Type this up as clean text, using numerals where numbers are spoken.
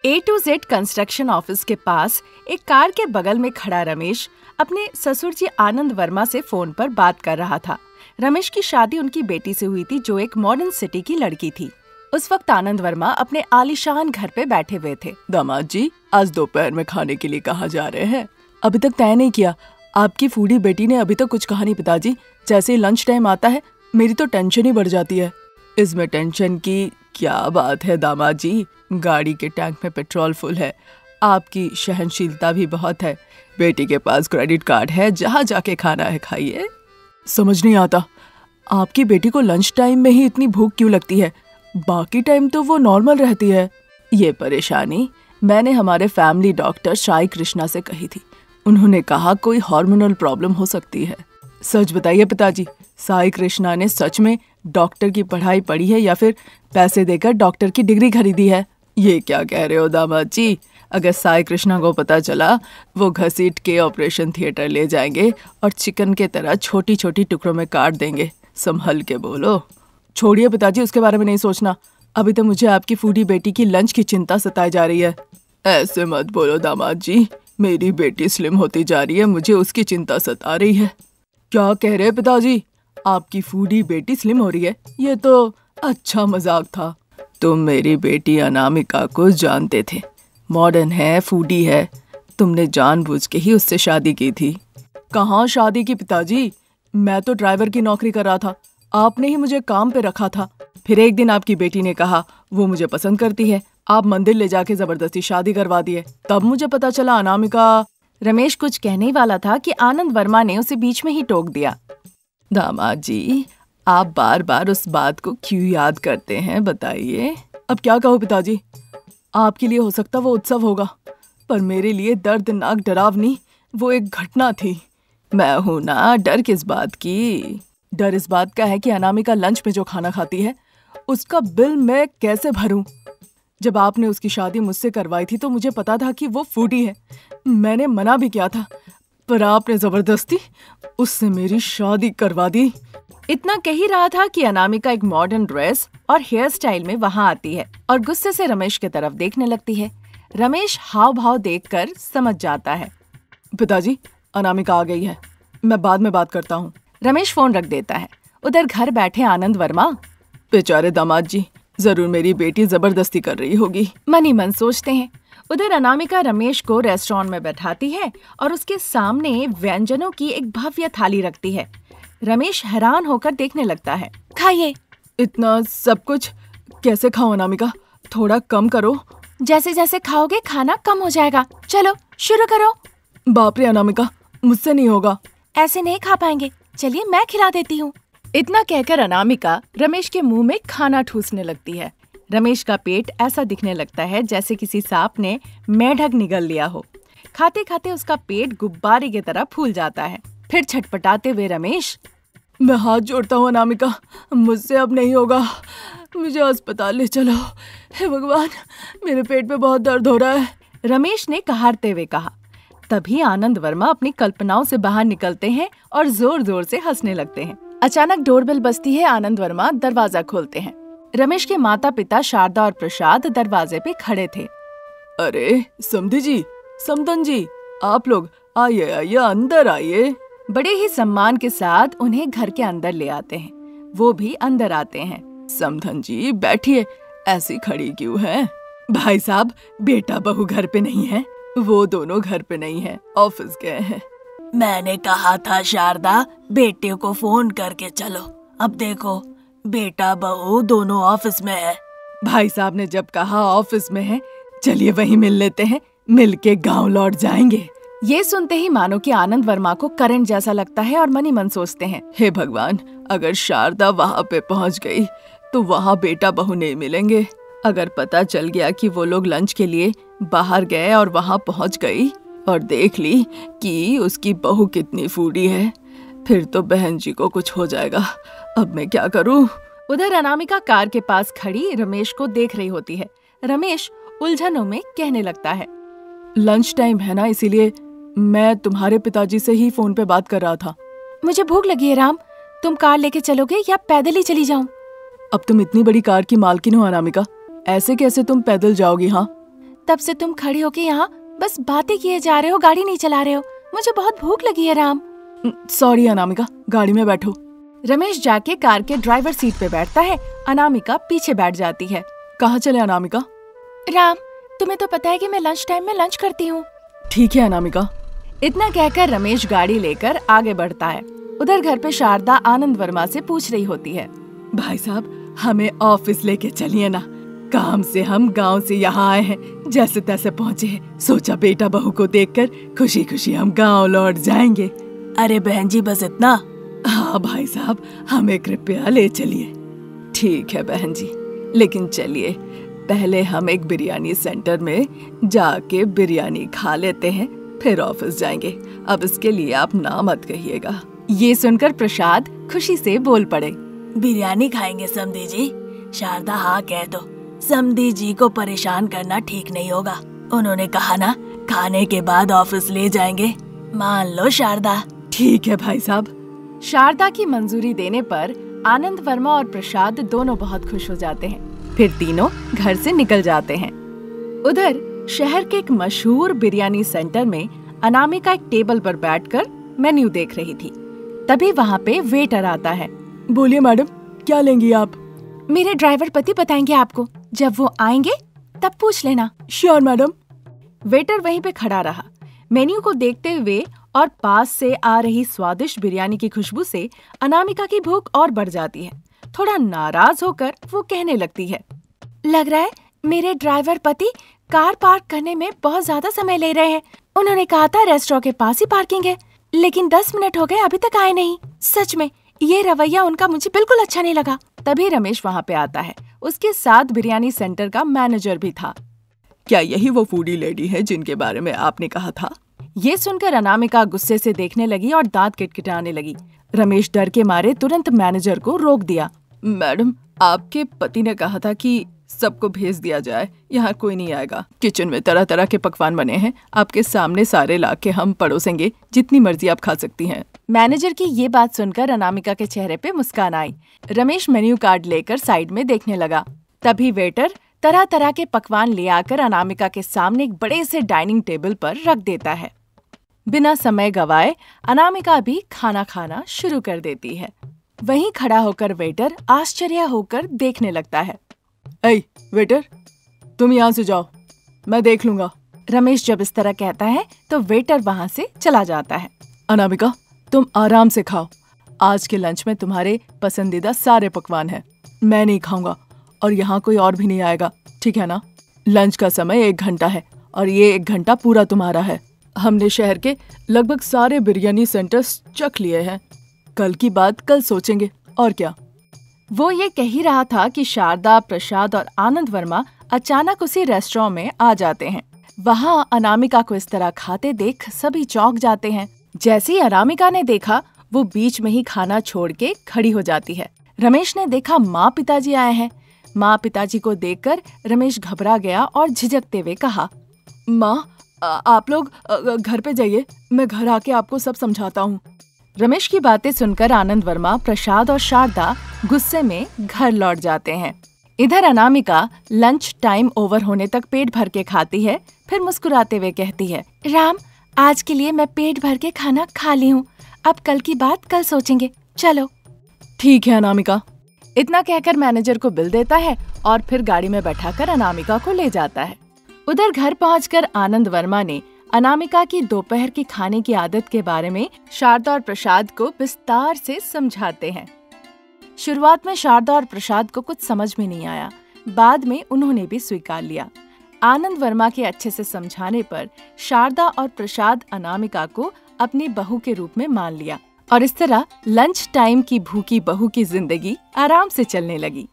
A to Z construction office के पास एक car के बगल में खड़ा रमेश अपने ससुर जी आनंद वर्मा से फोन पर बात कर रहा था। रमेश की शादी उनकी बेटी से हुई थी जो एक मॉडर्न सिटी की लड़की थी। उस वक्त आनंद वर्मा अपने आलीशान घर पे बैठे हुए थे। दामाद जी, आज दोपहर में खाने के लिए कहाँ जा रहे हैं? अभी तक तय नहीं किया। आपकी फूडी बेटी ने अभी तक कुछ कहा नहीं पिताजी। जैसे ही लंच टाइम आता है मेरी तो टेंशन ही बढ़ जाती है। इसमें टेंशन की क्या बात है दामाद जी, गाड़ी के टैंक में पेट्रोल फुल है, आपकी सहनशीलता भी बहुत है, बेटी के पास क्रेडिट कार्ड है, जहाँ जाके खाना है खाइए। समझ नहीं आता, आपकी बेटी को लंच टाइम में ही इतनी भूख क्यों लगती है? बाकी टाइम तो वो नॉर्मल रहती है। ये परेशानी मैंने हमारे फैमिली डॉक्टर साई कृष्णा से कही थी। उन्होंने कहा कोई हार्मोनल प्रॉब्लम हो सकती है। सच बताइए पिताजी, साई कृष्णा ने सच में डॉक्टर की पढ़ाई पढ़ी है या फिर पैसे देकर डॉक्टर की डिग्री खरीदी है? ये क्या कह रहे हो दामाद जी? अगर साई कृष्णा को पता चला वो घसीट के ऑपरेशन थिएटर ले जाएंगे और चिकन के तरह छोटी छोटी टुकड़ों में काट देंगे। संभल के बोलो। छोड़िए पिताजी, उसके बारे में नहीं सोचना। अभी तो मुझे आपकी फूडी बेटी की लंच की चिंता सताई जा रही है। ऐसे मत बोलो दामाद जी, मेरी बेटी स्लिम होती जा रही है, मुझे उसकी चिंता सता रही है। क्या कह रहे हैं पिताजी? आपकी फूडी बेटी स्लिम हो रही है? ये तो अच्छा मजाक था। तुम मेरी बेटी अनामिका को जानते थे, मॉडर्न है, फूडी है। तुमने जानबूझ के ही उससे शादी की थी। कहाँ शादी की पिताजी? मैं तो ड्राइवर की नौकरी कर रहा था, आपने ही मुझे काम पे रखा था। फिर एक दिन आपकी बेटी ने कहा वो मुझे पसंद करती है, आप मंदिर ले जाके जबरदस्ती शादी करवा दिए। तब मुझे पता चला अनामिका। रमेश कुछ कहने ही वाला था कि आनंद वर्मा ने उसे बीच में ही टोक दिया। दामाद जी, आप बार बार उस बात को क्यों याद करते हैं बताइए? अब क्या कहो पिताजी, आपके लिए हो सकता वो उत्सव होगा, पर मेरे लिए दर्दनाक डरावनी वो एक घटना थी। मैं हूं ना, डर किस बात की? डर इस बात का है कि अनामिका लंच में जो खाना खाती है उसका बिल मैं कैसे भरूं? जब आपने उसकी शादी मुझसे करवाई थी तो मुझे पता था कि वो फूडी है। मैंने मना भी किया था, पर आपने जबरदस्ती उससे मेरी शादी करवा दी। इतना कह ही रहा था कि अनामिका एक मॉडर्न ड्रेस और हेयर स्टाइल में वहाँ आती है और गुस्से से रमेश की तरफ देखने लगती है। रमेश हाव भाव देखकर समझ जाता है। पिताजी, अनामिका आ गई है, मैं बाद में बात करता हूँ। रमेश फोन रख देता है। उधर घर बैठे आनंद वर्मा बेचारे दामाद जी, जरूर मेरी बेटी जबरदस्ती कर रही होगी, मन ही मन सोचते हैं। उधर अनामिका रमेश को रेस्टोरेंट में बैठाती है और उसके सामने व्यंजनों की एक भव्य थाली रखती है। रमेश हैरान होकर देखने लगता है। खाइए। इतना सब कुछ कैसे खाऊं अनामिका? थोड़ा कम करो। जैसे जैसे खाओगे खाना कम हो जाएगा। चलो शुरू करो। बाप रे अनामिका, मुझसे नहीं होगा। ऐसे नहीं खा पाएंगे, चलिए मैं खिला देती हूँ। इतना कहकर अनामिका रमेश के मुंह में खाना ठूसने लगती है। रमेश का पेट ऐसा दिखने लगता है जैसे किसी सांप ने मेढक निगल लिया हो। खाते खाते उसका पेट गुब्बारे की तरह फूल जाता है। फिर छटपटाते हुए रमेश, मैं हाथ जोड़ता हूँ अनामिका, मुझसे अब नहीं होगा, मुझे अस्पताल ले चलो। हे भगवान, मेरे पेट में बहुत दर्द हो रहा है, रमेश ने कहारते हुए कहा। तभी आनंद वर्मा अपनी कल्पनाओं से बाहर निकलते हैं और जोर जोर से हंसने लगते हैं। अचानक डोरबेल बजती है। आनंद वर्मा दरवाजा खोलते हैं। रमेश के माता पिता शारदा और प्रसाद दरवाजे पे खड़े थे। अरे समधी जी, समधन जी, आप लोग आइए आइए, अंदर आइए। बड़े ही सम्मान के साथ उन्हें घर के अंदर ले आते हैं। वो भी अंदर आते हैं। समधन जी बैठिए, ऐसी खड़ी क्यों है? भाई साहब, बेटा बहू घर पे नहीं है, वो दोनों घर पे नहीं है, ऑफिस गए हैं। मैंने कहा था शारदा, बेटे को फोन करके चलो। अब देखो, बेटा बहू दोनों ऑफिस में है। भाई साहब ने जब कहा ऑफिस में है, चलिए वहीं मिल लेते हैं, मिल के गाँव लौट जाएंगे। ये सुनते ही मानो कि आनंद वर्मा को करंट जैसा लगता है और मन ही मन सोचते हैं, हे भगवान, अगर शारदा वहाँ पे पहुँच गई तो वहाँ बेटा बहू नहीं मिलेंगे। अगर पता चल गया कि वो लोग लंच के लिए बाहर गए और वहाँ पहुँच गई और देख ली कि उसकी बहू कितनी फूडी है, फिर तो बहन जी को कुछ हो जाएगा। अब मैं क्या करूँ? उधर अनामिका कार के पास खड़ी रमेश को देख रही होती है। रमेश उलझनों में कहने लगता है, लंच टाइम है ना, इसीलिए मैं तुम्हारे पिताजी से ही फोन पे बात कर रहा था। मुझे भूख लगी है राम, तुम कार लेके चलोगे या पैदल ही चली जाऊं? अब तुम इतनी बड़ी कार की मालकिन हो अनामिका, ऐसे कैसे तुम पैदल जाओगी? हाँ, तब से तुम खड़े होके यहाँ बस बातें किए जा रहे हो, गाड़ी नहीं चला रहे हो। मुझे बहुत भूख लगी है राम। सॉरी अनामिका, गाड़ी में बैठो। रमेश जाके कार के ड्राइवर सीट पे बैठता है। अनामिका पीछे बैठ जाती है। कहाँ चले अनामिका? राम, तुम्हें तो पता है कि मैं लंच टाइम में लंच करती हूँ। ठीक है अनामिका। इतना कहकर रमेश गाड़ी लेकर आगे बढ़ता है। उधर घर पे शारदा आनंद वर्मा से पूछ रही होती है, भाई साहब हमें ऑफिस लेके चलिए ना, काम से हम गांव से यहाँ आए हैं, जैसे तैसे पहुँचे हैं। सोचा बेटा बहू को देखकर खुशी खुशी हम गांव लौट जाएंगे। अरे बहन जी बस इतना? हाँ भाई साहब, हमें कृपया ले चलिए। ठीक है बहन जी, लेकिन चलिए पहले हम एक बिरयानी सेंटर में जाके बिरयानी खा लेते हैं, फिर ऑफिस जाएंगे। अब इसके लिए आप ना मत कहिएगा। ये सुनकर प्रसाद खुशी से बोल पड़े, बिरयानी खाएंगे समधी जी? शारदा हाँ कह दो, समधी जी को परेशान करना ठीक नहीं होगा। उन्होंने कहा ना खाने के बाद ऑफिस ले जाएंगे, मान लो शारदा। ठीक है भाई साहब। शारदा की मंजूरी देने पर आनंद वर्मा और प्रसाद दोनों बहुत खुश हो जाते हैं। फिर तीनों घर से निकल जाते हैं। उधर शहर के एक मशहूर बिरयानी सेंटर में अनामिका एक टेबल पर बैठकर मेन्यू देख रही थी। तभी वहाँ पे वेटर आता है। बोलिए मैडम, क्या लेंगी आप? मेरे ड्राइवर पति बताएंगे आपको, जब वो आएंगे तब पूछ लेना। Sure madam. वेटर वहीं पे खड़ा रहा। मेन्यू को देखते हुए और पास से आ रही स्वादिष्ट बिरयानी की खुशबू से अनामिका की भूख और बढ़ जाती है। थोड़ा नाराज होकर वो कहने लगती है, लग रहा है मेरे ड्राइवर पति कार पार्क करने में बहुत ज्यादा समय ले रहे हैं। उन्होंने कहा था रेस्टोरेंट के पास ही पार्किंग है, लेकिन 10 मिनट हो गए अभी तक आए नहीं। सच में ये रवैया उनका मुझे बिल्कुल अच्छा नहीं लगा। तभी रमेश वहाँ पे आता है। उसके साथ बिरयानी सेंटर का मैनेजर भी था। क्या यही वो फूडी लेडी है जिनके बारे में आपने कहा था? ये सुनकर अनामिका गुस्से से देखने लगी और दांत किटकिटाने लगी। रमेश डर के मारे तुरंत मैनेजर को रोक दिया। मैडम, आपके पति ने कहा था कि सबको भेज दिया जाए, यहाँ कोई नहीं आएगा। किचन में तरह तरह के पकवान बने हैं, आपके सामने सारे लाके हम परोसेंगे, जितनी मर्जी आप खा सकती हैं। मैनेजर की ये बात सुनकर अनामिका के चेहरे पे मुस्कान आई। रमेश मेन्यू कार्ड लेकर साइड में देखने लगा। तभी वेटर तरह तरह के पकवान ले आकर अनामिका के सामने एक बड़े से डाइनिंग टेबल पर रख देता है। बिना समय गवाए अनामिका भी खाना खाना शुरू कर देती है। वहीं खड़ा होकर वेटर आश्चर्य होकर देखने लगता है। ऐ वेटर, तुम यहाँ से जाओ, मैं देख लूंगा। रमेश जब इस तरह कहता है तो वेटर वहाँ से चला जाता है। अनामिका, तुम आराम से खाओ। आज के लंच में तुम्हारे पसंदीदा सारे पकवान हैं। मैं नहीं खाऊंगा और यहाँ कोई और भी नहीं आएगा, ठीक है ना? लंच का समय 1 घंटा है और ये 1 घंटा पूरा तुम्हारा है। हमने शहर के लगभग सारे बिरयानी सेंटर्स चख लिए हैं। कल की बात कल सोचेंगे, और क्या। वो ये कह ही रहा था कि शारदा, प्रसाद और आनंद वर्मा अचानक उसी रेस्टोरेंट में आ जाते हैं। वहाँ अनामिका को इस तरह खाते देख सभी चौंक जाते हैं। जैसे ही अनामिका ने देखा, वो बीच में ही खाना छोड़ के खड़ी हो जाती है। रमेश ने देखा माँ पिताजी आए हैं। माँ पिताजी को देखकर रमेश घबरा गया और झिझकते हुए कहा, माँ आप लोग घर पे जाइए, मैं घर आके आपको सब समझाता हूँ। रमेश की बातें सुनकर आनंद वर्मा, प्रसाद और शारदा गुस्से में घर लौट जाते हैं। इधर अनामिका लंच टाइम ओवर होने तक पेट भर के खाती है, फिर मुस्कुराते हुए कहती है, राम, आज के लिए मैं पेट भर के खाना खा ली हूँ। अब कल की बात कल सोचेंगे, चलो। ठीक है अनामिका। इतना कहकर मैनेजर को बिल देता है और फिर गाड़ी में बैठाकर अनामिका को ले जाता है। उधर घर पहुंचकर आनंद वर्मा ने अनामिका की दोपहर की खाने की आदत के बारे में शारदा और प्रसाद को विस्तार से समझाते हैं। शुरुआत में शारदा और प्रसाद को कुछ समझ में नहीं आया, बाद में उन्होंने भी स्वीकार लिया। आनंद वर्मा के अच्छे से समझाने पर शारदा और प्रसाद अनामिका को अपनी बहू के रूप में मान लिया और इस तरह लंच टाइम की भूखी बहू की जिंदगी आराम से चलने लगी।